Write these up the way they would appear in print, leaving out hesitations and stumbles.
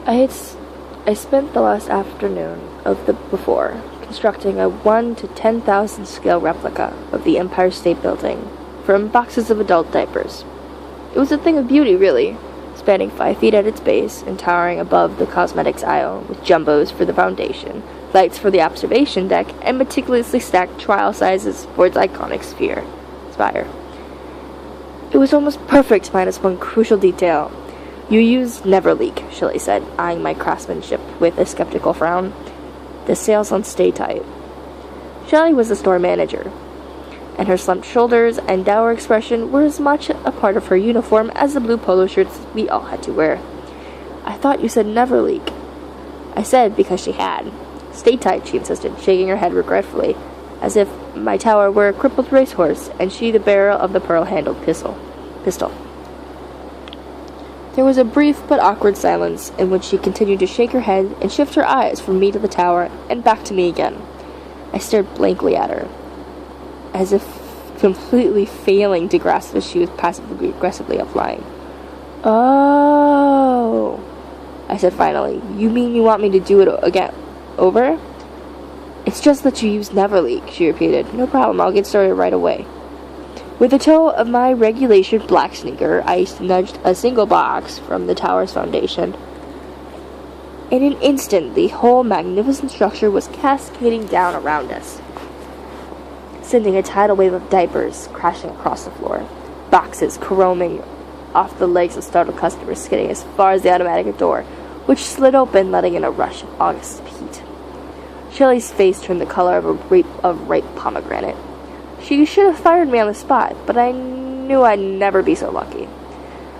I spent the last afternoon of the before constructing a 1 to 10,000 scale replica of the Empire State Building from boxes of adult diapers. It was a thing of beauty, really, spanning 5 feet at its base and towering above the cosmetics aisle, with jumbos for the foundation, lights for the observation deck, and meticulously stacked trial sizes for its iconic spire. It was almost perfect minus one crucial detail. "You use Neverleak," Shelley said, eyeing my craftsmanship with a skeptical frown. "The sales on Stay Tight." Shelley was the store manager, and her slumped shoulders and dour expression were as much a part of her uniform as the blue polo shirts we all had to wear. "I thought you said Neverleak." I said because she had. "Stay Tight," she insisted, shaking her head regretfully, as if my tower were a crippled racehorse, and she the bearer of the pearl-handled pistol. There was a brief but awkward silence, in which she continued to shake her head and shift her eyes from me to the tower, and back to me again. I stared blankly at her, as if completely failing to grasp that she was passively-aggressively applying. "Oh," I said finally. "You mean you want me to do it again? Over?" "It's just that you use Neverleak," she repeated. "No problem, I'll get started right away." With the toe of my regulation black sneaker, I nudged a single box from the tower's foundation. In an instant, the whole magnificent structure was cascading down around us, sending a tidal wave of diapers crashing across the floor, boxes caroming off the legs of startled customers, skidding as far as the automatic door, which slid open, letting in a rush of August heat. Shelley's face turned the color of ripe pomegranate. She should have fired me on the spot, but I knew I'd never be so lucky.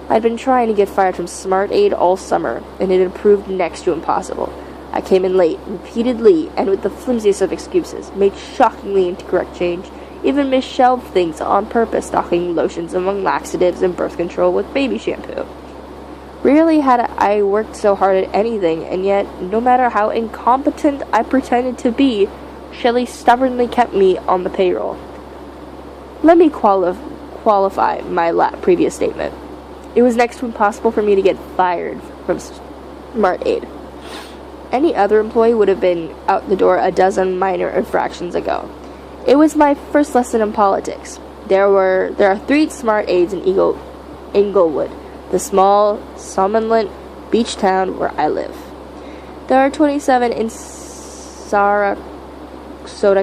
I'd been trying to get fired from Smart Aid all summer, and it had proved next to impossible. I came in late, repeatedly, and with the flimsiest of excuses, made shockingly incorrect change, even misshelved things on purpose, stocking lotions among laxatives and birth control with baby shampoo. Rarely had I worked so hard at anything, and yet, no matter how incompetent I pretended to be, Shelley stubbornly kept me on the payroll. Let me qualify my previous statement. It was next to impossible for me to get fired from Smart Aid. Any other employee would have been out the door a dozen minor infractions ago. It was my first lesson in politics. There are 3 Smart Aids in Inglewood, the small, somnolent beach town where I live. There are 27 in Sarasota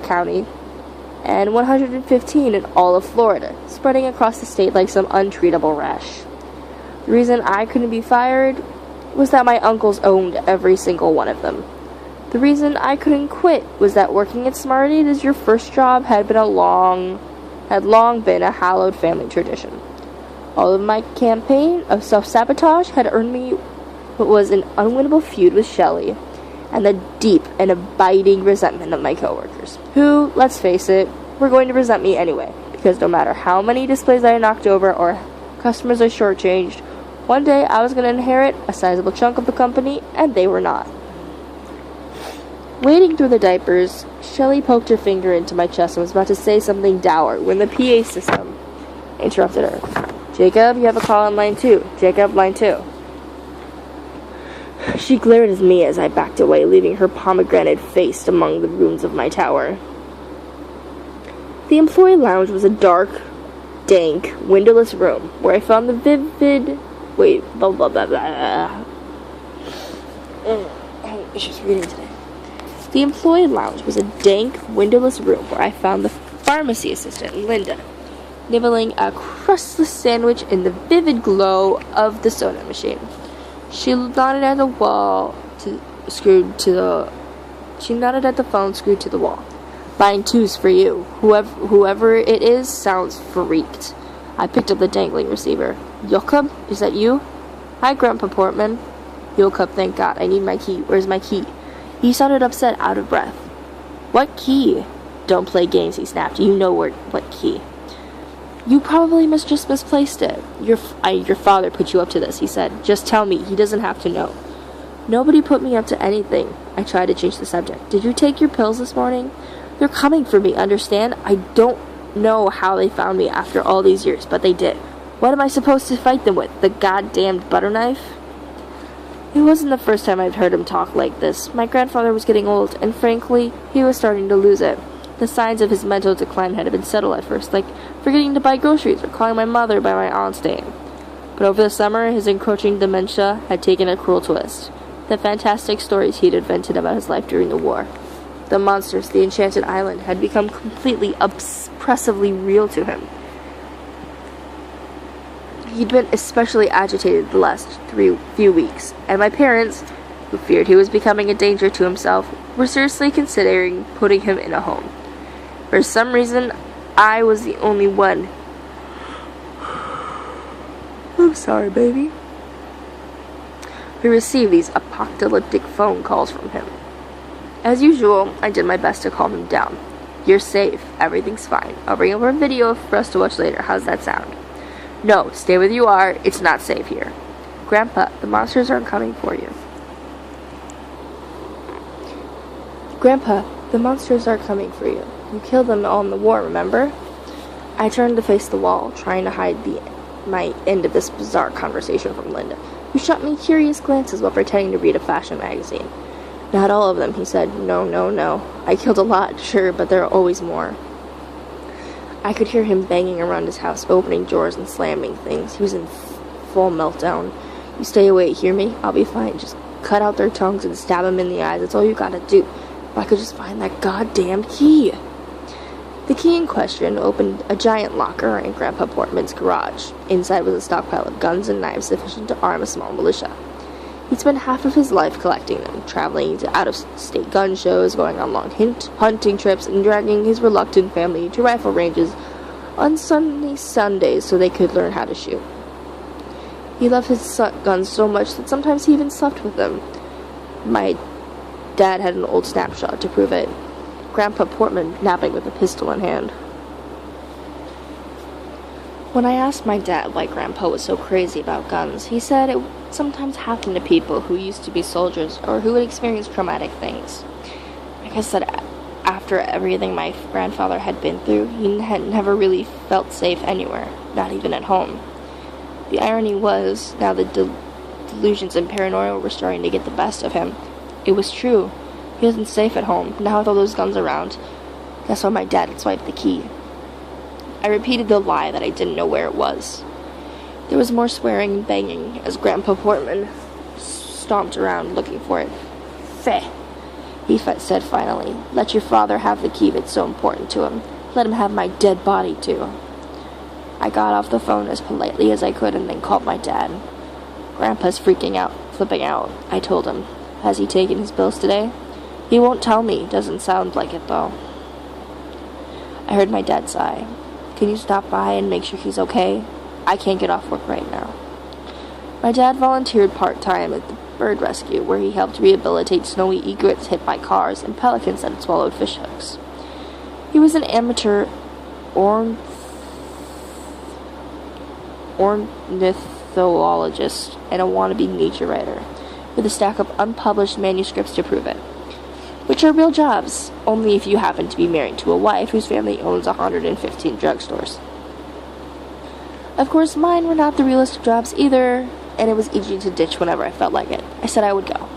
County, and 115 in all of Florida, spreading across the state like some untreatable rash. The reason I couldn't be fired was that my uncles owned every single one of them. The reason I couldn't quit was that working at Smart Aid as your first job had long been a hallowed family tradition. All of my campaign of self-sabotage had earned me what was an unwinnable feud with Shelley, and the deep and abiding resentment of my coworkers, who, let's face it, were going to resent me anyway, because no matter how many displays I knocked over or customers I shortchanged, one day I was going to inherit a sizable chunk of the company, and they were not. Wading through the diapers, Shelley poked her finger into my chest and was about to say something dour when the PA system interrupted her. "Jacob, you have a call on line 2. Jacob, line 2. She glared at me as I backed away, leaving her pomegranate face among the ruins of my tower. The employee lounge was a dark, dank, windowless room where I found the vivid... Wait, blah, blah, blah, blah. She's reading today. The employee lounge was a dank, windowless room where I found the pharmacy assistant, Linda, nibbling a crustless sandwich in the vivid glow of the soda machine. She nodded at the phone screwed to the wall. "Line 2's for you. Whoever it is sounds freaked." I picked up the dangling receiver. "Jacob, is that you?" "Hi, Grandpa Portman." "Jacob, thank God. I need my key. Where's my key?" He sounded upset, out of breath. "What key?" "Don't play games," he snapped. "You know what key." "You probably just misplaced it. Your father put you up to this," he said. "Just tell me. He doesn't have to know." "Nobody put me up to anything." I tried to change the subject. "Did you take your pills this morning?" "They're coming for me, understand? I don't know how they found me after all these years, but they did. What am I supposed to fight them with? The goddamned butter knife?" It wasn't the first time I'd heard him talk like this. My grandfather was getting old, and frankly, he was starting to lose it. The signs of his mental decline had been subtle at first, like forgetting to buy groceries or calling my mother by my aunt's name. But over the summer, his encroaching dementia had taken a cruel twist. The fantastic stories he'd invented about his life during the war, the monsters, the enchanted island, had become completely, oppressively real to him. He'd been especially agitated the last few weeks, and my parents, who feared he was becoming a danger to himself, were seriously considering putting him in a home. For some reason, I was the only one. I'm sorry, baby. We received these apocalyptic phone calls from him. As usual, I did my best to calm him down. You're safe. Everything's fine. I'll bring over a video for us to watch later. How's that sound? No, stay where you are. It's not safe here. Grandpa, the monsters aren't coming for you. Grandpa, the monsters are coming for you. You killed them all in the war, remember? I turned to face the wall, trying to hide my end of this bizarre conversation from Linda, who shot me curious glances while pretending to read a fashion magazine. Not all of them, he said. No, no, no. I killed a lot, sure, but there are always more. I could hear him banging around his house, opening drawers and slamming things. He was in full meltdown. You stay away, hear me? I'll be fine. Just cut out their tongues and stab them in the eyes. That's all you gotta do. If I could just find that goddamn key. The key in question opened a giant locker in Grandpa Portman's garage. Inside was a stockpile of guns and knives sufficient to arm a small militia. He'd spent half of his life collecting them, traveling to out-of-state gun shows, going on long hunting trips, and dragging his reluctant family to rifle ranges on sunny Sundays so they could learn how to shoot. He loved his guns so much that sometimes he even slept with them. My dad had an old snapshot to prove it. Grandpa Portman napping with a pistol in hand. When I asked my dad why Grandpa was so crazy about guns, he said it sometimes happened to people who used to be soldiers or who had experienced traumatic things. I guess that after everything my grandfather had been through, he had never really felt safe anywhere, not even at home. The irony was, now the delusions and paranoia were starting to get the best of him. It was true. He wasn't safe at home, now with all those guns around. That's why my dad had swiped the key. I repeated the lie that I didn't know where it was. There was more swearing and banging as Grandpa Portman stomped around looking for it. Feh, he said finally. Let your father have the key if it's so important to him. Let him have my dead body, too. I got off the phone as politely as I could and then called my dad. Grandpa's freaking out, flipping out, I told him. Has he taken his pills today? He won't tell me. Doesn't sound like it, though. I heard my dad sigh. Can you stop by and make sure he's okay? I can't get off work right now. My dad volunteered part-time at the bird rescue, where he helped rehabilitate snowy egrets hit by cars and pelicans that had swallowed fishhooks. He was an amateur ornithologist and a wannabe nature writer, with a stack of unpublished manuscripts to prove it. Which are real jobs, only if you happen to be married to a wife whose family owns 115 drugstores. Of course, mine were not the realest of jobs either, and it was easy to ditch whenever I felt like it. I said I would go.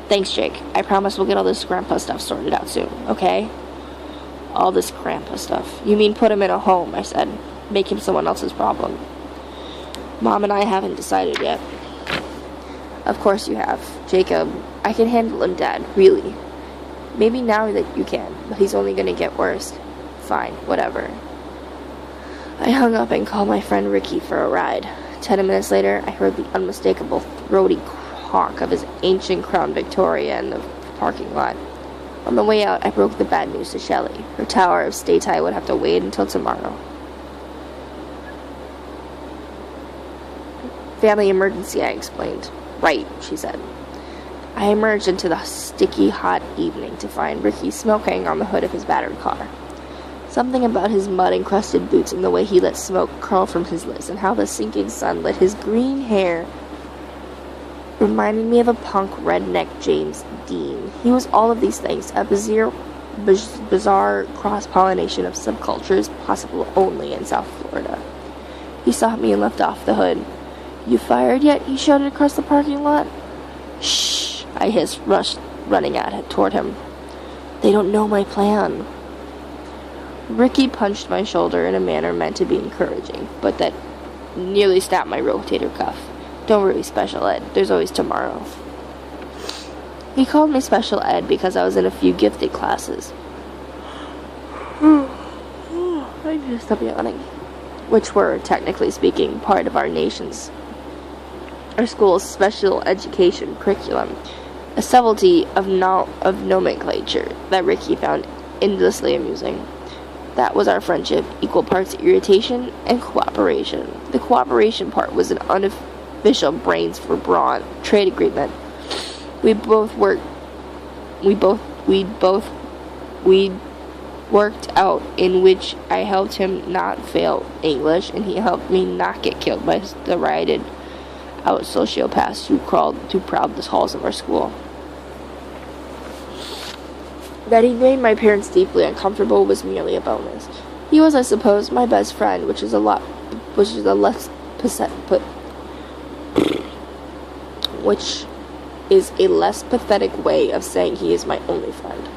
Thanks, Jake. I promise we'll get all this grandpa stuff sorted out soon, okay? All this grandpa stuff. You mean put him in a home, I said. Make him someone else's problem. Mom and I haven't decided yet. Of course you have. Jacob, I can handle him, Dad, really. Maybe now that you can, but he's only gonna get worse. Fine, whatever. I hung up and called my friend Ricky for a ride. 10 minutes later, I heard the unmistakable throaty honk of his ancient Crown Victoria in the parking lot. On the way out, I broke the bad news to Shelley. Her tower of stay tie would have to wait until tomorrow. Family emergency, I explained. Right, she said. I emerged into the sticky, hot evening to find Ricky smoking on the hood of his battered car. Something about his mud-encrusted boots and the way he let smoke curl from his lips and how the sinking sun lit his green hair reminded me of a punk redneck James Dean. He was all of these things, a bizarre cross-pollination of subcultures possible only in South Florida. He stopped me and left off the hood. You fired yet? He shouted across the parking lot. Shh, I hissed, running toward him. They don't know my plan. Ricky punched my shoulder in a manner meant to be encouraging, but that nearly snapped my rotator cuff. Don't worry, Special Ed. There's always tomorrow. He called me Special Ed because I was in a few gifted classes. I need to stop yawning. Which were, technically speaking, part of our school's special education curriculum. A subtlety of nomenclature that Ricky found endlessly amusing. That was our friendship, equal parts irritation and cooperation. The cooperation part was an unofficial brains for brawn trade agreement. We worked out in which I helped him not fail English and he helped me not get killed by the rioted out sociopaths who prowled the halls of our school. That he made my parents deeply uncomfortable was merely a bonus. He was, I suppose, my best friend, which is a less pathetic way of saying he is my only friend.